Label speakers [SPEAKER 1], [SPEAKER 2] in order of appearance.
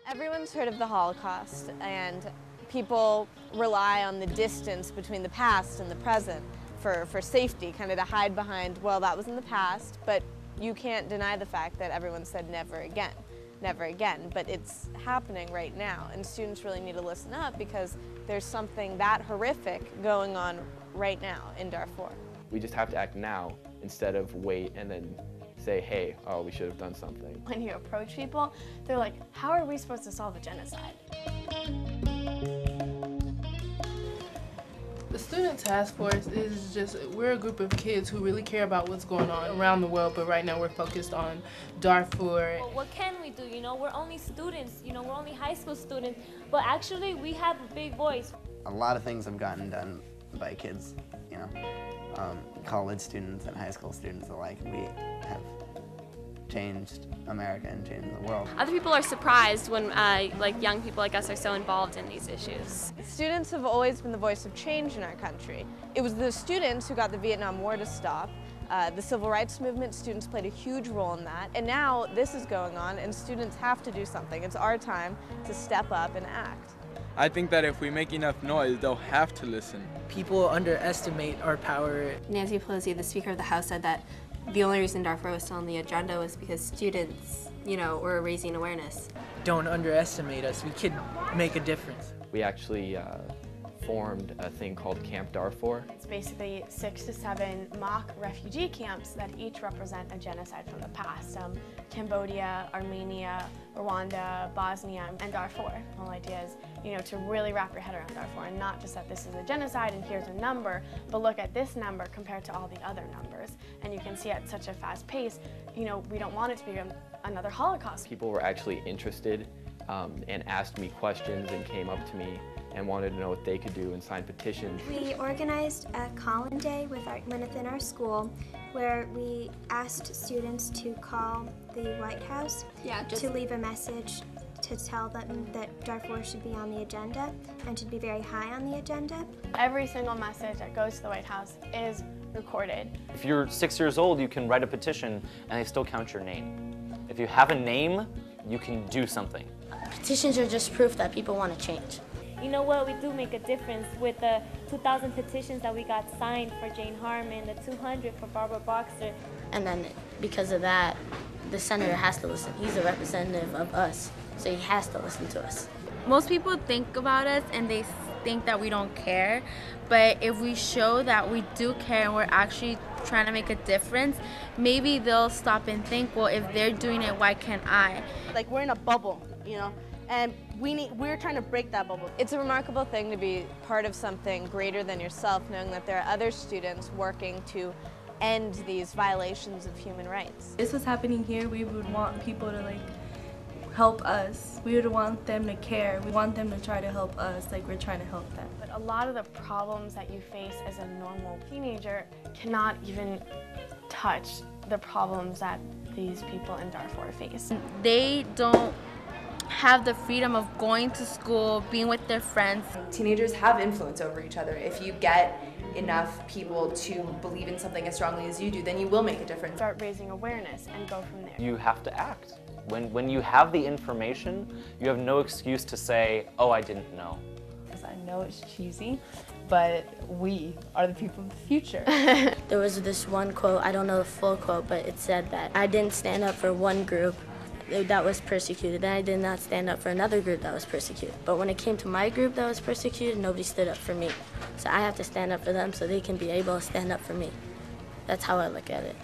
[SPEAKER 1] Everyone's heard of the Holocaust, and people rely on the distance between the past and the present for safety, kind of to hide behind, well, that was in the past, but you can't deny the fact that everyone said never again. Never again, but it's happening right now, and students really need to listen up because there's something that horrific going on right now in Darfur.
[SPEAKER 2] We just have to act now instead of wait and then say, hey, oh, we should have done something.
[SPEAKER 3] When you approach people, they're like, how are we supposed to solve a genocide?
[SPEAKER 4] The Student Task Force is just, we're a group of kids who really care about what's going on around the world, but right now we're focused on Darfur.
[SPEAKER 5] Well, what can we do? You know, we're only students, you know, we're only high school students, but actually we have a big voice.
[SPEAKER 6] A lot of things have gotten done by kids, you know, college students and high school students alike. We have changed America and changed the world.
[SPEAKER 7] Other people are surprised when like young people like us are so involved in these issues.
[SPEAKER 1] Students have always been the voice of change in our country. It was the students who got the Vietnam War to stop. The civil rights movement, students played a huge role in that. And now this is going on and students have to do something. It's our time to step up and act.
[SPEAKER 8] I think that if we make enough noise, they'll have to listen.
[SPEAKER 9] People underestimate our power.
[SPEAKER 10] Nancy Pelosi, the Speaker of the House, said that the only reason Darfur was still on the agenda was because students, you know, were raising awareness.
[SPEAKER 9] Don't underestimate us. We could make a difference.
[SPEAKER 2] We actually formed a thing called Camp Darfur.
[SPEAKER 3] It's basically 6 to 7 mock refugee camps that each represent a genocide from the past. Cambodia, Armenia, Rwanda, Bosnia, and Darfur. The whole idea is, you know, to really wrap your head around Darfur and not just that this is a genocide and here's a number, but look at this number compared to all the other numbers. And you can see at such a fast pace, you know, we don't want it to be another Holocaust.
[SPEAKER 2] People were actually interested and asked me questions and came up to me and wanted to know what they could do and sign petitions.
[SPEAKER 11] We organized a call-in day within our school where we asked students to call the White House to leave a message to tell them that Darfur should be on the agenda and should be very high on the agenda.
[SPEAKER 3] Every single message that goes to the White House is recorded.
[SPEAKER 12] If you're 6 years old, you can write a petition and they still count your name. If you have a name, you can do something.
[SPEAKER 13] Petitions are just proof that people want to change.
[SPEAKER 5] You know what, we do make a difference with the 2,000 petitions that we got signed for Jane Harman, the 200 for Barbara Boxer.
[SPEAKER 13] And then because of that, the senator has to listen. He's a representative of us, so he has to listen to us.
[SPEAKER 7] Most people think about us and they think that we don't care, but if we show that we do care and we're actually trying to make a difference, maybe they'll stop and think, well, if they're doing it, why can't I?
[SPEAKER 14] Like, we're in a bubble, you know, and we're trying to break that bubble.
[SPEAKER 1] It's a remarkable thing to be part of something greater than yourself, knowing that there are other students working to end these violations of human rights.
[SPEAKER 15] This was happening here, we would want people to help us. We would want them to care. We want them to try to help us like we're trying to help them.
[SPEAKER 3] But a lot of the problems that you face as a normal teenager cannot even touch the problems that these people in Darfur face.
[SPEAKER 7] They don't have the freedom of going to school, being with their friends.
[SPEAKER 16] Teenagers have influence over each other. If you get enough people to believe in something as strongly as you do, then you will make a difference.
[SPEAKER 3] Start raising awareness and go from there.
[SPEAKER 12] You have to act. When you have the information, you have no excuse to say, oh, I didn't know.
[SPEAKER 17] I know it's cheesy, but we are the people of the future.
[SPEAKER 13] There was this one quote, I don't know the full quote, but it said that I didn't stand up for one group that was persecuted, then I did not stand up for another group that was persecuted. But when it came to my group that was persecuted, nobody stood up for me. So I have to stand up for them so they can be able to stand up for me. That's how I look at it.